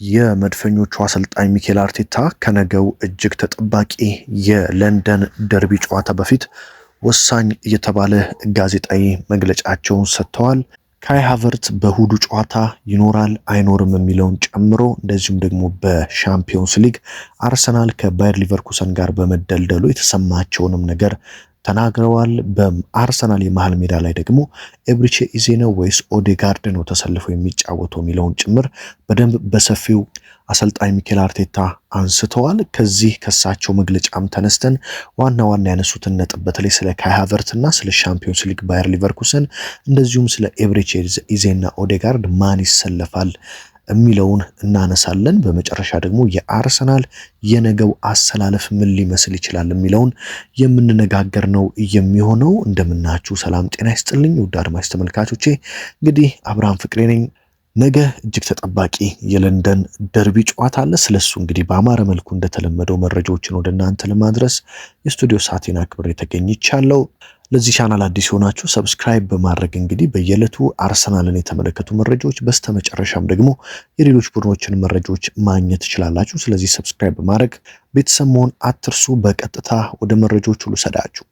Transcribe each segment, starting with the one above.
የመድፈኞቹ አሰልጣኝ ሚኬል አርቴታ ከነገው እጅግ ተጠባቂ የለንደን ደርቢ ጨዋታ በፊት ወሳኝ የተባለ ጋዜጣዊ መግለጫቸውን ሰጥተዋል። ካይ ሃቨርትዝ በእሁዱ ጨዋታ ይኖራል አይኖርም የሚለውን ጨምሮ እንደዚሁም ደግሞ በሻምፒዮንስ ሊግ አርሰናል ከባየር ሊቨርኩሰን ጋር በመደልደሉ የተሰማቸውንም ነገር ተናግረዋል። በአርሰናል የመሃል ሜዳ ላይ ደግሞ ኤብሪቼ ኢዜ ነው ወይስ ኦዴጋርድ ነው ተሰልፎ የሚጫወተው የሚለውን ጭምር በደንብ በሰፊው አሰልጣኝ ሚኬል አርቴታ አንስተዋል። ከዚህ ከሳቸው መግለጫም ተነስተን ዋና ዋና ያነሱትን ነጥብ በተለይ ስለ ካይ ሃቨርትዝ እና ስለ ሻምፒዮንስ ሊግ ባየር ሊቨርኩሰን እንደዚሁም ስለ ኤብሪቼ ኢዜና ኦዴጋርድ ማን ይሰለፋል የሚለውን እናነሳለን። በመጨረሻ ደግሞ የአርሰናል የነገው አሰላለፍ ምን ሊመስል ይችላል የሚለውን የምንነጋገር ነው የሚሆነው። እንደምናችሁ ሰላም ጤና ይስጥልኝ ውድ አድማጭ ተመልካቾቼ፣ እንግዲህ አብርሃም ፍቅሬ ነኝ። ነገ እጅግ ተጠባቂ የለንደን ደርቢ ጨዋታ አለ። ስለሱ እንግዲህ በአማረ መልኩ እንደተለመደው መረጃዎችን ወደ እናንተ ለማድረስ የስቱዲዮ ሰዓቴን አክብሬ ተገኝቻለሁ። ለዚህ ቻናል አዲስ ሆናችሁ ሰብስክራይብ በማድረግ እንግዲህ በየዕለቱ አርሰናልን የተመለከቱ መረጃዎች በስተመጨረሻም ደግሞ የሌሎች ቡድኖችን መረጃዎች ማግኘት ትችላላችሁ። ስለዚህ ሰብስክራይብ በማድረግ ቤተሰብ መሆን አትርሱ። በቀጥታ ወደ መረጃዎቹ ልውሰዳችሁ።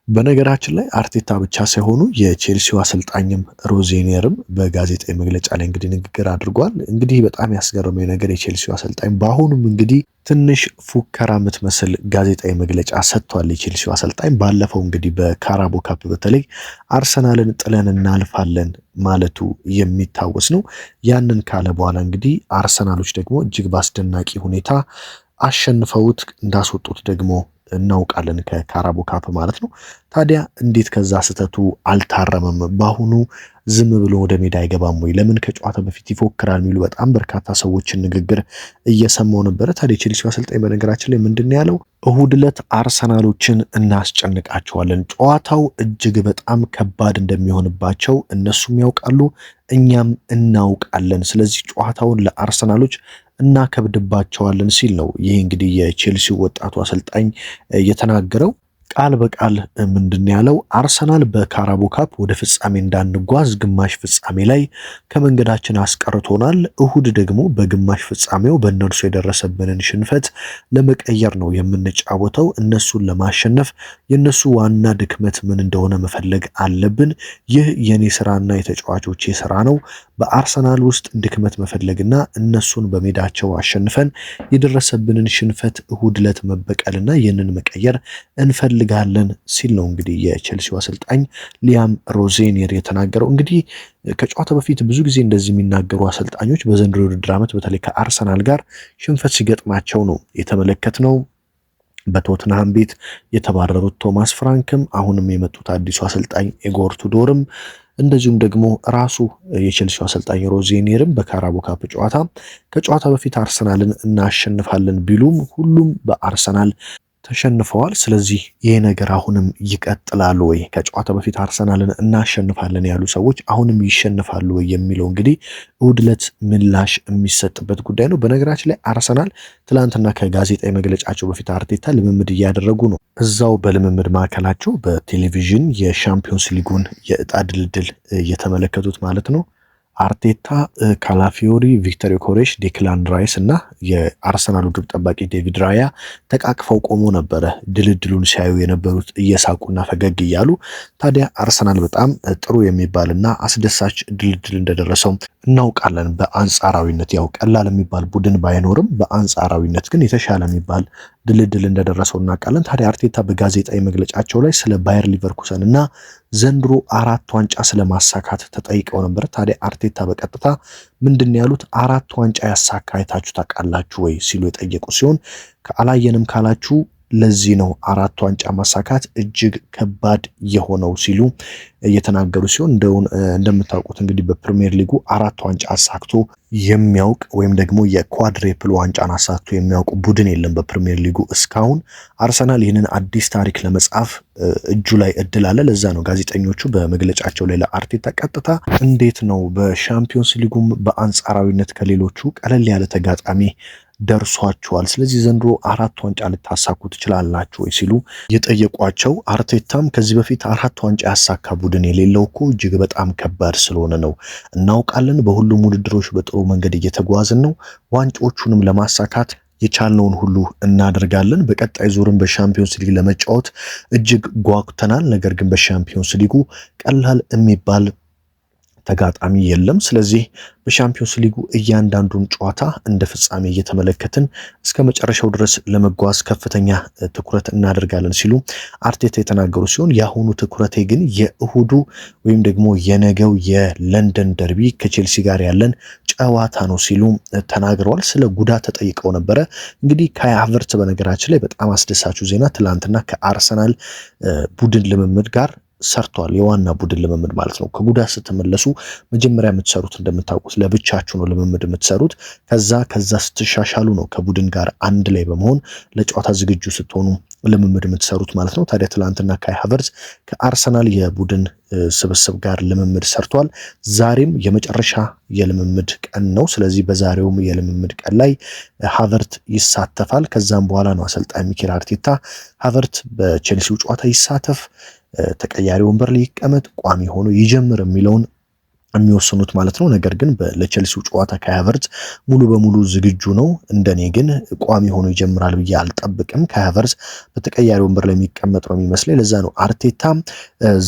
በነገራችን ላይ አርቴታ ብቻ ሳይሆኑ የቼልሲው አሰልጣኝም ሮዜኒየርም በጋዜጣዊ መግለጫ ላይ እንግዲህ ንግግር አድርጓል። እንግዲህ በጣም ያስገረመው ነገር የቼልሲው አሰልጣኝ በአሁኑም እንግዲህ ትንሽ ፉከራ የምትመስል ጋዜጣዊ መግለጫ ሰጥቷል። የቼልሲው አሰልጣኝ ባለፈው እንግዲህ በካራቦ ካፕ በተለይ አርሰናልን ጥለን እናልፋለን ማለቱ የሚታወስ ነው። ያንን ካለ በኋላ እንግዲህ አርሰናሎች ደግሞ እጅግ በአስደናቂ ሁኔታ አሸንፈውት እንዳስወጡት ደግሞ እናውቃለን፣ ከካራቦ ካፕ ማለት ነው። ታዲያ እንዴት ከዛ ስህተቱ አልታረመም? በአሁኑ ዝም ብሎ ወደ ሜዳ አይገባም ወይ? ለምን ከጨዋታ በፊት ይፎክራል? የሚሉ በጣም በርካታ ሰዎችን ንግግር እየሰማው ነበረ። ታዲያ የቼልሲው አሰልጣኝ በነገራችን ላይ ምንድን ያለው እሁድ ዕለት አርሰናሎችን እናስጨንቃቸዋለን፣ ጨዋታው እጅግ በጣም ከባድ እንደሚሆንባቸው እነሱም ያውቃሉ፣ እኛም እናውቃለን። ስለዚህ ጨዋታውን ለአርሰናሎች እናከብድባቸዋለን ሲል ነው ይህ እንግዲህ የቼልሲው ወጣቱ አሰልጣኝ የተናገረው። ቃል በቃል ምንድን ያለው አርሰናል በካራቦ ካፕ ወደ ፍጻሜ እንዳንጓዝ ግማሽ ፍጻሜ ላይ ከመንገዳችን አስቀርቶናል። እሁድ ደግሞ በግማሽ ፍጻሜው በእነርሱ የደረሰብንን ሽንፈት ለመቀየር ነው የምንጫወተው። እነሱን ለማሸነፍ የእነሱ ዋና ድክመት ምን እንደሆነ መፈለግ አለብን። ይህ የኔ ስራና የተጫዋቾቼ ስራ ነው። በአርሰናል ውስጥ ድክመት መፈለግና እነሱን በሜዳቸው አሸንፈን የደረሰብንን ሽንፈት እሁድ ዕለት መበቀልና ይህንን መቀየር እንፈልጋለን ሲል ነው እንግዲህ የቼልሲው አሰልጣኝ ሊያም ሮዜኒየር የተናገረው። እንግዲህ ከጨዋታ በፊት ብዙ ጊዜ እንደዚህ የሚናገሩ አሰልጣኞች በዘንድሮ ውድድር ዓመት በተለይ ከአርሰናል ጋር ሽንፈት ሲገጥማቸው ነው የተመለከትነው። በቶትንሃም ቤት የተባረሩት ቶማስ ፍራንክም አሁንም የመጡት አዲሱ አሰልጣኝ ኢጎር ቱዶርም እንደዚሁም ደግሞ ራሱ የቼልሲው አሰልጣኝ ሮዜኒየርም በካራቦ ካፕ ከጨዋታ በፊት አርሰናልን እናሸንፋለን ቢሉም ሁሉም በአርሰናል ተሸንፈዋል። ስለዚህ ይሄ ነገር አሁንም ይቀጥላሉ ወይ? ከጨዋታ በፊት አርሰናልን እናሸንፋለን ያሉ ሰዎች አሁንም ይሸንፋሉ ወይ የሚለው እንግዲህ እሁድ ዕለት ምላሽ የሚሰጥበት ጉዳይ ነው። በነገራችን ላይ አርሰናል ትላንትና ከጋዜጣዊ መግለጫቸው በፊት አርቴታ ልምምድ እያደረጉ ነው። እዛው በልምምድ ማዕከላቸው በቴሌቪዥን የሻምፒዮንስ ሊጉን የእጣ ድልድል እየተመለከቱት ማለት ነው። አርቴታ፣ ካላፊዮሪ፣ ቪክተር ዮኬሬሽ፣ ዴክላን ራይስ እና የአርሰናሉ ግብ ጠባቂ ዴቪድ ራያ ተቃቅፈው ቆሞ ነበረ ድልድሉን ሲያዩ የነበሩት እየሳቁና ፈገግ እያሉ። ታዲያ አርሰናል በጣም ጥሩ የሚባልና አስደሳች ድልድል እንደደረሰው እናውቃለን። በአንጻራዊነት ያው ቀላል የሚባል ቡድን ባይኖርም በአንጻራዊነት ግን የተሻለ የሚባል ድልድል እንደደረሰው እናውቃለን። ታዲያ አርቴታ በጋዜጣዊ መግለጫቸው ላይ ስለ ባየር ሊቨርኩሰን እና ዘንድሮ 4 ዋንጫ ስለማሳካት ተጠይቀው ነበር። ታዲያ አርቴታ በቀጥታ ምንድን ያሉት 4 ዋንጫ ያሳካ አይታችሁ ታውቃላችሁ ወይ ሲሉ የጠየቁ ሲሆን ከአላየንም ካላችሁ ለዚህ ነው 4 ዋንጫ ማሳካት እጅግ ከባድ የሆነው ሲሉ እየተናገሩ ሲሆን እንደምታውቁት እንግዲህ በፕሪሚየር ሊጉ 4 ዋንጫ አሳክቶ የሚያውቅ ወይም ደግሞ የኳድሬፕል ዋንጫን አሳክቶ የሚያውቅ ቡድን የለም በፕሪሚየር ሊጉ እስካሁን። አርሰናል ይህንን አዲስ ታሪክ ለመጻፍ እጁ ላይ እድል አለ። ለዛ ነው ጋዜጠኞቹ በመግለጫቸው ላይ ለአርቴታ ቀጥታ እንዴት ነው በሻምፒዮንስ ሊጉም በአንጻራዊነት ከሌሎቹ ቀለል ያለ ተጋጣሚ ደርሷቸዋል። ስለዚህ ዘንድሮ 4 ዋንጫ ልታሳኩ ትችላላችሁ ወይ ሲሉ የጠየቋቸው አርቴታም ከዚህ በፊት 4 ዋንጫ ያሳካ ቡድን የሌለው እኮ እጅግ በጣም ከባድ ስለሆነ ነው። እናውቃለን፣ በሁሉም ውድድሮች በጥሩ መንገድ እየተጓዝን ነው። ዋንጫዎቹንም ለማሳካት የቻልነውን ሁሉ እናደርጋለን። በቀጣይ ዙርም በሻምፒዮንስ ሊግ ለመጫወት እጅግ ጓጉተናል። ነገር ግን በሻምፒዮንስ ሊጉ ቀላል የሚባል ተጋጣሚ የለም። ስለዚህ በሻምፒዮንስ ሊጉ እያንዳንዱን ጨዋታ እንደ ፍጻሜ እየተመለከትን እስከ መጨረሻው ድረስ ለመጓዝ ከፍተኛ ትኩረት እናደርጋለን ሲሉ አርቴታ የተናገሩ ሲሆን የአሁኑ ትኩረቴ ግን የእሁዱ ወይም ደግሞ የነገው የለንደን ደርቢ ከቼልሲ ጋር ያለን ጨዋታ ነው ሲሉ ተናግረዋል። ስለ ጉዳት ተጠይቀው ነበረ። እንግዲህ ካይ ሃቨርትዝ በነገራችን ላይ በጣም አስደሳቹ ዜና ትላንትና ከአርሰናል ቡድን ልምምድ ጋር ሰርቷል። የዋና ቡድን ልምምድ ማለት ነው። ከጉዳት ስትመለሱ መጀመሪያ የምትሰሩት እንደምታውቁት ለብቻችሁ ነው ልምምድ የምትሰሩት። ከዛ ስትሻሻሉ ነው ከቡድን ጋር አንድ ላይ በመሆን ለጨዋታ ዝግጁ ስትሆኑ ልምምድ የምትሰሩት ማለት ነው። ታዲያ ትላንትና ካይ ሃቨርትዝ ከአርሰናል የቡድን ስብስብ ጋር ልምምድ ሰርቷል። ዛሬም የመጨረሻ የልምምድ ቀን ነው። ስለዚህ በዛሬውም የልምምድ ቀን ላይ ሃቨርትዝ ይሳተፋል። ከዛም በኋላ ነው አሰልጣኝ ሚኬል አርቴታ ሃቨርትዝ በቼልሲው ጨዋታ ይሳተፍ፣ ተቀያሪ ወንበር ላይ ይቀመጥ፣ ቋሚ ሆኖ ይጀምር የሚለውን የሚወስኑት ማለት ነው። ነገር ግን ለቼልሲው ጨዋታ ካይ ሃቨርትዝ ሙሉ በሙሉ ዝግጁ ነው። እንደኔ ግን ቋሚ ሆኖ ይጀምራል ብዬ አልጠብቅም። ካይ ሃቨርትዝ በተቀያሪ ወንበር ላይ የሚቀመጥ ነው የሚመስለኝ። ለዛ ነው አርቴታ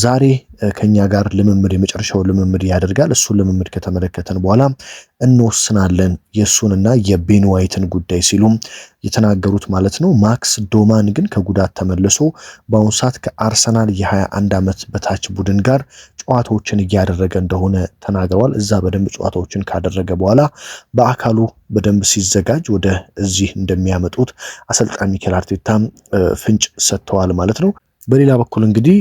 ዛሬ ከኛ ጋር ልምምድ የመጨረሻው ልምምድ ያደርጋል። እሱን ልምምድ ከተመለከተን በኋላ እንወስናለን የሱንና የቤን ዋይትን ጉዳይ ሲሉም የተናገሩት ማለት ነው። ማክስ ዶማን ግን ከጉዳት ተመልሶ በአሁኑ ሰዓት ከአርሰናል የ21 ዓመት በታች ቡድን ጋር ጨዋታዎችን እያደረገ እንደሆነ ተናግረዋል። እዛ በደንብ ጨዋታዎችን ካደረገ በኋላ በአካሉ በደንብ ሲዘጋጅ ወደ እዚህ እንደሚያመጡት አሰልጣኝ ሚኬል አርቴታ ፍንጭ ሰጥተዋል ማለት ነው። በሌላ በኩል እንግዲህ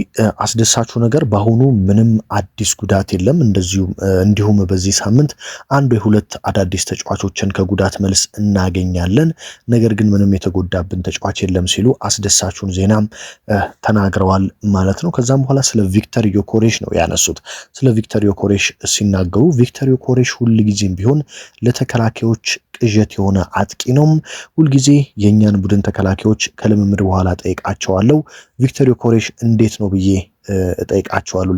አስደሳቹ ነገር በአሁኑ ምንም አዲስ ጉዳት የለም። እንዲሁም በዚህ ሳምንት አንድ ወይ ሁለት አዳዲስ ተጫዋቾችን ከጉዳት መልስ እናገኛለን። ነገር ግን ምንም የተጎዳብን ተጫዋች የለም ሲሉ አስደሳቹን ዜና ተናግረዋል ማለት ነው። ከዛም በኋላ ስለ ቪክተር ዮኬሬሽ ነው ያነሱት። ስለ ቪክተር ዮኬሬሽ ሲናገሩ ቪክተር ዮኬሬሽ ሁልጊዜም ቢሆን ለተከላካዮች ቅዠት የሆነ አጥቂ ነው። ሁልጊዜ የእኛን ቡድን ተከላካዮች ከልምምድ በኋላ ጠይቃቸዋለሁ። ቪክተር ዮኬሬሽ እንዴት ነው ብዬ ጠይቃቸዋለሁ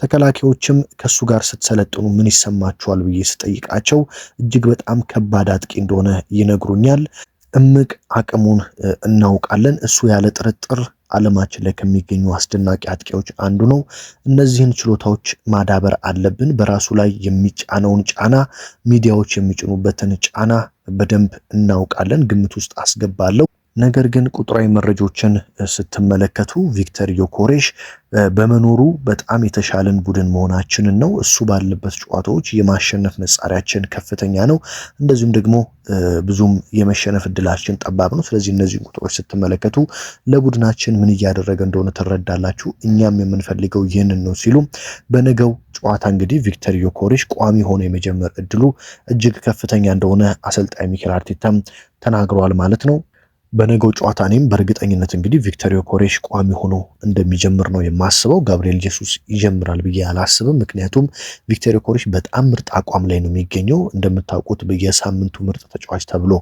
ተከላካዮችም ከሱ ጋር ስትሰለጥኑ ምን ይሰማቸዋል ብዬ ስጠይቃቸው እጅግ በጣም ከባድ አጥቂ እንደሆነ ይነግሩኛል። እምቅ አቅሙን እናውቃለን። እሱ ያለ ጥርጥር ዓለማችን ላይ ከሚገኙ አስደናቂ አጥቂዎች አንዱ ነው። እነዚህን ችሎታዎች ማዳበር አለብን። በራሱ ላይ የሚጫነውን ጫና፣ ሚዲያዎች የሚጭኑበትን ጫና በደንብ እናውቃለን፣ ግምት ውስጥ አስገባለሁ። ነገር ግን ቁጥራዊ መረጃዎችን ስትመለከቱ ቪክተር ዮኬሬሽ በመኖሩ በጣም የተሻለን ቡድን መሆናችንን ነው። እሱ ባለበት ጨዋታዎች የማሸነፍ መጻሪያችን ከፍተኛ ነው። እንደዚሁም ደግሞ ብዙም የመሸነፍ እድላችን ጠባብ ነው። ስለዚህ እነዚህ ቁጥሮች ስትመለከቱ ለቡድናችን ምን እያደረገ እንደሆነ ትረዳላችሁ። እኛም የምንፈልገው ይህንን ነው ሲሉ በነገው ጨዋታ እንግዲህ ቪክተር ዮኬሬሽ ቋሚ ሆኖ የመጀመር እድሉ እጅግ ከፍተኛ እንደሆነ አሰልጣኝ ሚኬል አርቴታም ተናግረዋል ማለት ነው። በነገው ጨዋታ እኔም በእርግጠኝነት እንግዲህ ቪክተር ዮኬሬሽ ቋሚ ሆኖ እንደሚጀምር ነው የማስበው። ጋብሪኤል ጄሱስ ይጀምራል ብዬ አላስብም። ምክንያቱም ቪክተር ዮኬሬሽ በጣም ምርጥ አቋም ላይ ነው የሚገኘው። እንደምታውቁት በየሳምንቱ ምርጥ ተጫዋች ተብሎ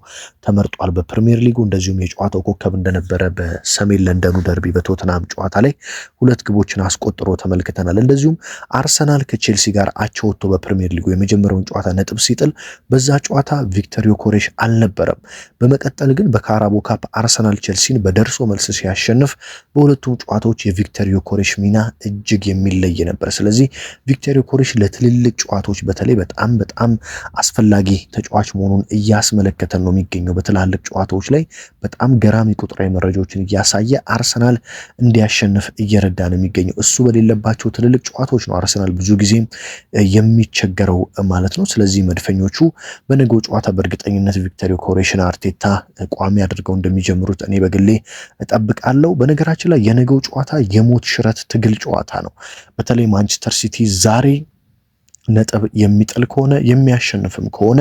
ተመርጧል በፕሪሚየር ሊጉ። እንደዚሁም የጨዋታው ኮከብ እንደነበረ በሰሜን ለንደኑ ደርቢ በቶተናም ጨዋታ ላይ 2 ግቦችን አስቆጥሮ ተመልክተናል። እንደዚሁም አርሰናል ከቼልሲ ጋር አቻ ወጥቶ በፕሪሚየር ሊጉ የመጀመሪያውን ጨዋታ ነጥብ ሲጥል በዛ ጨዋታ ቪክተር ዮኬሬሽ አልነበረም። በመቀጠል ግን በካራቦ ካፕ አርሰናል ቼልሲን በደርሶ መልስ ሲያሸንፍ በሁለቱም ጨዋታዎች የቪክተር ዮኬሬሽ ሚና እጅግ የሚለይ ነበር። ስለዚህ ቪክተር ዮኬሬሽ ለትልልቅ ጨዋታዎች በተለይ በጣም አስፈላጊ ተጫዋች መሆኑን እያስመለከተን ነው የሚገኘው። በትላልቅ ጨዋታዎች ላይ በጣም ገራሚ ቁጥራዊ መረጃዎችን እያሳየ አርሰናል እንዲያሸንፍ እየረዳ ነው የሚገኘው። እሱ በሌለባቸው ትልልቅ ጨዋታዎች ነው አርሰናል ብዙ ጊዜ የሚቸገረው ማለት ነው። ስለዚህ መድፈኞቹ በነገው ጨዋታ በእርግጠኝነት ቪክተር ዮኬሬሽን አርቴታ ቋሚ አድርገው እንደሚጀምሩት እኔ በግሌ እጠብቃለሁ። በነገራችን ላይ የነገው ጨዋታ የሞት ሽረት ትግል ጨዋታ ነው። በተለይ ማንቸስተር ሲቲ ዛሬ ነጥብ የሚጥል ከሆነ የሚያሸንፍም ከሆነ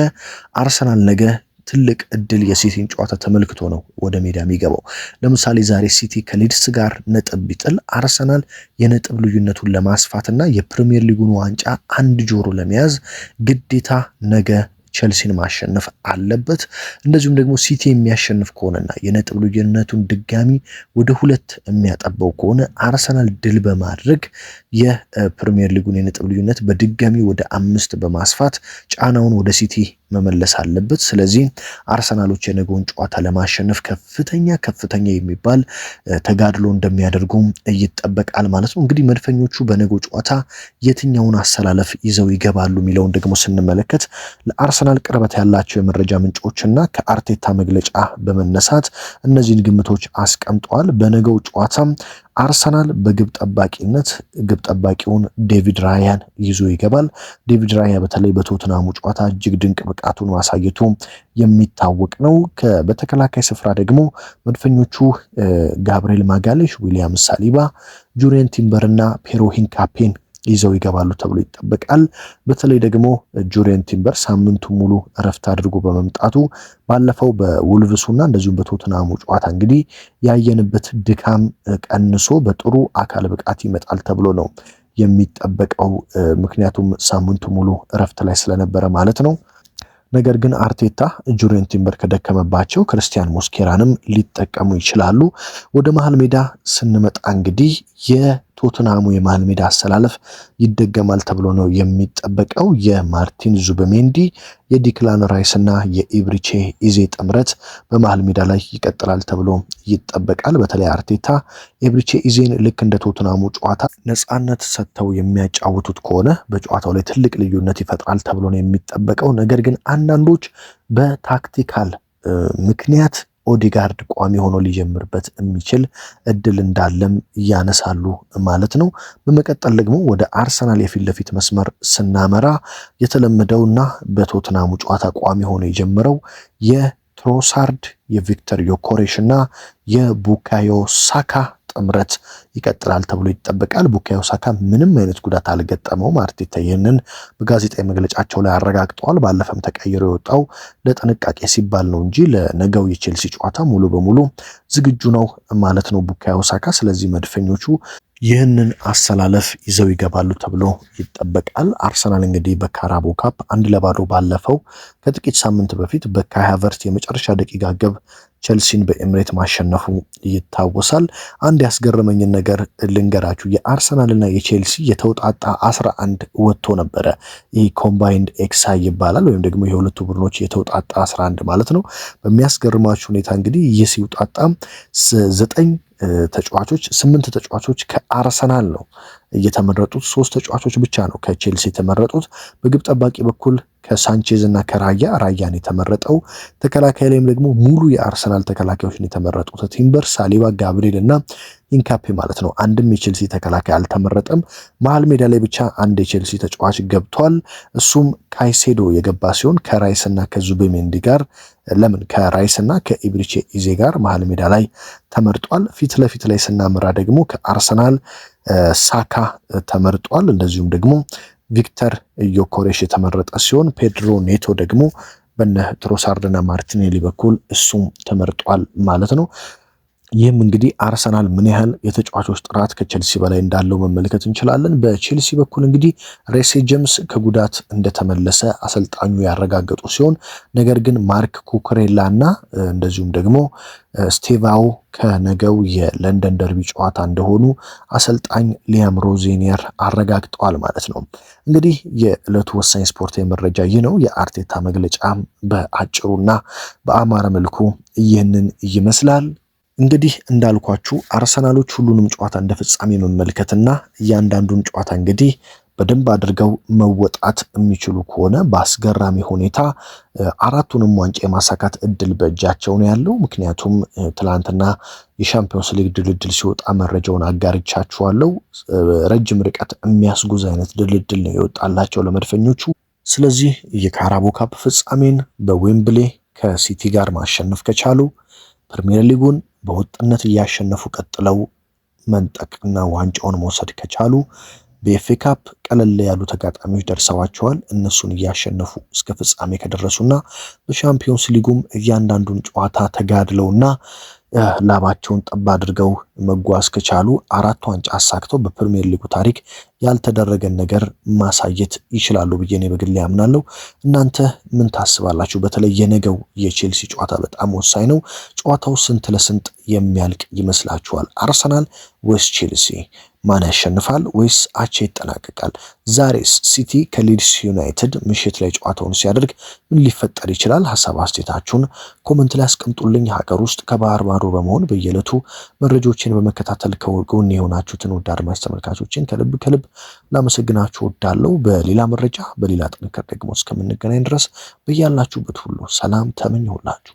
አርሰናል ነገ ትልቅ እድል የሲቲን ጨዋታ ተመልክቶ ነው ወደ ሜዳ የሚገባው። ለምሳሌ ዛሬ ሲቲ ከሊድስ ጋር ነጥብ ቢጥል አርሰናል የነጥብ ልዩነቱን ለማስፋትና የፕሪሚየር ሊጉን ዋንጫ አንድ ጆሮ ለመያዝ ግዴታ ነገ ቸልሲን ማሸነፍ አለበት። እንደዚሁም ደግሞ ሲቲ የሚያሸንፍ ከሆነና የነጥብ ልዩነቱን ድጋሚ ወደ 2 የሚያጠባው ከሆነ አርሰናል ድል በማድረግ የፕሪሚየር ሊጉን የነጥብ ልዩነት በድጋሚ ወደ 5 በማስፋት ጫናውን ወደ ሲቲ መመለስ አለበት። ስለዚህ አርሰናሎች የነገውን ጨዋታ ለማሸነፍ ከፍተኛ የሚባል ተጋድሎ እንደሚያደርጉ ይጠበቃል ማለት ነው። እንግዲህ መድፈኞቹ በነገው ጨዋታ የትኛውን አሰላለፍ ይዘው ይገባሉ የሚለውን ደግሞ ስንመለከት ለአርሰናል ቅርበት ያላቸው የመረጃ ምንጮችና ከአርቴታ መግለጫ በመነሳት እነዚህን ግምቶች አስቀምጠዋል። በነገው ጨዋታ አርሰናል በግብ ጠባቂነት ግብ ጠባቂውን ዴቪድ ራያን ይዞ ይገባል። ዴቪድ ራያ በተለይ በቶትናሙ ጨዋታ እጅግ ድንቅ ብቃቱን ማሳየቱ የሚታወቅ ነው። በተከላካይ ስፍራ ደግሞ መድፈኞቹ ጋብሪኤል ማጋሌሽ፣ ዊሊያም ሳሊባ፣ ጁሪየን ቲምበርና ፔሮ ሂንካፔን ይዘው ይገባሉ ተብሎ ይጠበቃል። በተለይ ደግሞ ጁሪየን ቲምበር ሳምንቱ ሙሉ እረፍት አድርጎ በመምጣቱ ባለፈው በውልቭሱና እንደዚሁም በቶትናሙ ጨዋታ እንግዲህ ያየንበት ድካም ቀንሶ በጥሩ አካል ብቃት ይመጣል ተብሎ ነው የሚጠበቀው። ምክንያቱም ሳምንቱ ሙሉ እረፍት ላይ ስለነበረ ማለት ነው። ነገር ግን አርቴታ ጁሪየን ቲምበር ከደከመባቸው ክርስቲያን ሞስኬራንም ሊጠቀሙ ይችላሉ። ወደ መሃል ሜዳ ስንመጣ እንግዲህ የቶትናሙ የመሃል ሜዳ አሰላለፍ ይደገማል ተብሎ ነው የሚጠበቀው። የማርቲን ዙበሜንዲ፣ የዲክላን ራይስና የኢብሪቼ ኢዜ ጥምረት በመሃል ሜዳ ላይ ይቀጥላል ተብሎ ይጠበቃል። በተለይ አርቴታ ኢብሪቼ ኢዜን ልክ እንደ ቶትናሙ ጨዋታ ነፃነት ሰጥተው የሚያጫውቱት ከሆነ በጨዋታው ላይ ትልቅ ልዩነት ይፈጥራል ተብሎ ነው የሚጠበቀው። ነገር ግን አንዳንዶች በታክቲካል ምክንያት ኦዲጋርድ ቋሚ ሆኖ ሊጀምርበት የሚችል እድል እንዳለም ያነሳሉ ማለት ነው። በመቀጠል ደግሞ ወደ አርሰናል የፊት ለፊት መስመር ስናመራ የተለመደውና በቶትናሙ ጨዋታ ቋሚ ሆኖ የጀመረው የትሮሳርድ የቪክተር ዮኮሬሽ እና የቡካዮ ሳካ ጥምረት ይቀጥላል ተብሎ ይጠበቃል። ቡካዮ ሳካ ምንም አይነት ጉዳት አልገጠመውም። አርቴታ ይህንን በጋዜጣዊ መግለጫቸው ላይ አረጋግጠዋል። ባለፈም ተቀይሮ የወጣው ለጥንቃቄ ሲባል ነው እንጂ ለነገው የቼልሲ ጨዋታ ሙሉ በሙሉ ዝግጁ ነው ማለት ነው ቡካዮ ሳካ። ስለዚህ መድፈኞቹ ይህንን አሰላለፍ ይዘው ይገባሉ ተብሎ ይጠበቃል። አርሰናል እንግዲህ በካራቦ ካፕ 1-0 ባለፈው ከጥቂት ሳምንት በፊት በካይ ሃቨርትዝ የመጨረሻ ደቂቃ ግብ ቸልሲን በኤምሬት ማሸነፉ ይታወሳል። አንድ ያስገረመኝን ነገር ልንገራችሁ። የአርሰናልና የቼልሲ የተውጣጣ 11 ወጥቶ ነበረ። ይህ ኮምባይንድ ኤክሳይ ይባላል፣ ወይም ደግሞ የሁለቱ ቡድኖች የተውጣጣ 11 ማለት ነው። በሚያስገርማችሁ ሁኔታ እንግዲህ ይህ ሲውጣጣ 8 ተጫዋቾች ከአርሰናል ነው የተመረጡት። 3 ተጫዋቾች ብቻ ነው ከቼልሲ የተመረጡት። በግብ ጠባቂ በኩል ከሳንቼዝ እና ራያን የተመረጠው። ተከላካይ ላይም ደግሞ ሙሉ የአርሰናል ተከላካዮችን የተመረጡት ቲምበር፣ ሳሊባ፣ ጋብሪኤል እና ኢንካፔ ማለት ነው። አንድም የቼልሲ ተከላካይ አልተመረጠም። መሃል ሜዳ ላይ ብቻ አንድ የቼልሲ ተጫዋች ገብቷል። እሱም ካይሴዶ የገባ ሲሆን ከራይስ እና ከዙቤሜንዲ ጋር ከራይስ እና ከኢብሪቼ ኢዜ ጋር መሃል ሜዳ ላይ ተመርጧል። ፊት ለፊት ላይ ስናመራ ደግሞ ከአርሰናል ሳካ ተመርጧል። እንደዚሁም ደግሞ ቪክተር ዮኮሬሽ የተመረጠ ሲሆን ፔድሮ ኔቶ ደግሞ በነ ትሮሳርድና ማርቲኔሊ በኩል እሱም ተመርጧል ማለት ነው። ይህም እንግዲህ አርሰናል ምን ያህል የተጫዋቾች ጥራት ከቼልሲ በላይ እንዳለው መመልከት እንችላለን። በቼልሲ በኩል እንግዲህ ሬሴ ጄምስ ከጉዳት እንደተመለሰ አሰልጣኙ ያረጋገጡ ሲሆን ነገር ግን ማርክ ኩኩሬላ እና እንደዚሁም ደግሞ ስቴቫኦ ከነገው የለንደን ደርቢ ጨዋታ እንደሆኑ አሰልጣኝ ሊያም ሮዜኒየር አረጋግጠዋል ማለት ነው። እንግዲህ የዕለቱ ወሳኝ ስፖርታዊ መረጃ ይህ ነው። የአርቴታ መግለጫ በአጭሩና በአማረ መልኩ ይህንን ይመስላል። እንግዲህ እንዳልኳችሁ አርሰናሎች ሁሉንም ጨዋታ እንደ ፍጻሜ መመልከትና እያንዳንዱን ጨዋታ እንግዲህ በደንብ አድርገው መወጣት የሚችሉ ከሆነ በአስገራሚ ሁኔታ 4ቱንም ዋንጫ የማሳካት እድል በእጃቸው ነው ያለው። ምክንያቱም ትላንትና የሻምፒዮንስ ሊግ ድልድል ሲወጣ መረጃውን አጋርቻችኋለሁ። ረጅም ርቀት የሚያስጉዝ አይነት ድልድል ነው የወጣላቸው ለመድፈኞቹ። ስለዚህ የካራቦ ካፕ ፍጻሜን በዌምብሌ ከሲቲ ጋር ማሸነፍ ከቻሉ ፕሪሚየር ሊጉን በወጥነት እያሸነፉ ቀጥለው መንጠቅና ዋንጫውን መውሰድ ከቻሉ በኤፍኤ ካፕ ቀለል ያሉ ተጋጣሚዎች ደርሰዋቸዋል። እነሱን እያሸነፉ እስከ ፍጻሜ ከደረሱና በሻምፒዮንስ ሊጉም እያንዳንዱን ጨዋታ ተጋድለውና ላባቸውን ጠብ አድርገው መጓዝ ከቻሉ 4 ዋንጫ አሳክተው በፕሪሚየር ሊጉ ታሪክ ያልተደረገን ነገር ማሳየት ይችላሉ ብዬ ነው በግሌ ያምናለሁ። እናንተ ምን ታስባላችሁ? በተለይ የነገው የቼልሲ ጨዋታ በጣም ወሳኝ ነው። ጨዋታው ስንት ለስንት የሚያልቅ ይመስላችኋል? አርሰናል ወይስ ቼልሲ? ማን ያሸንፋል ወይስ አቻ ይጠናቀቃል? ዛሬስ ሲቲ ከሊድስ ዩናይትድ ምሽት ላይ ጨዋታውን ሲያደርግ ምን ሊፈጠር ይችላል? ሐሳብ አስተያየታችሁን ኮሜንት ላይ አስቀምጡልኝ። ሀገር ውስጥ ከባህር ማዶ በመሆን በየዕለቱ መረጃዎችን በመከታተል ከጎን የሆናችሁትን ውድ አድማጭ ተመልካቾችን ከልብ ላመሰግናችሁ እወዳለሁ። በሌላ መረጃ በሌላ ጥንቅር ደግሞ እስከምንገናኝ ድረስ በያላችሁበት ሁሉ ሰላም ተመኘሁላችሁ።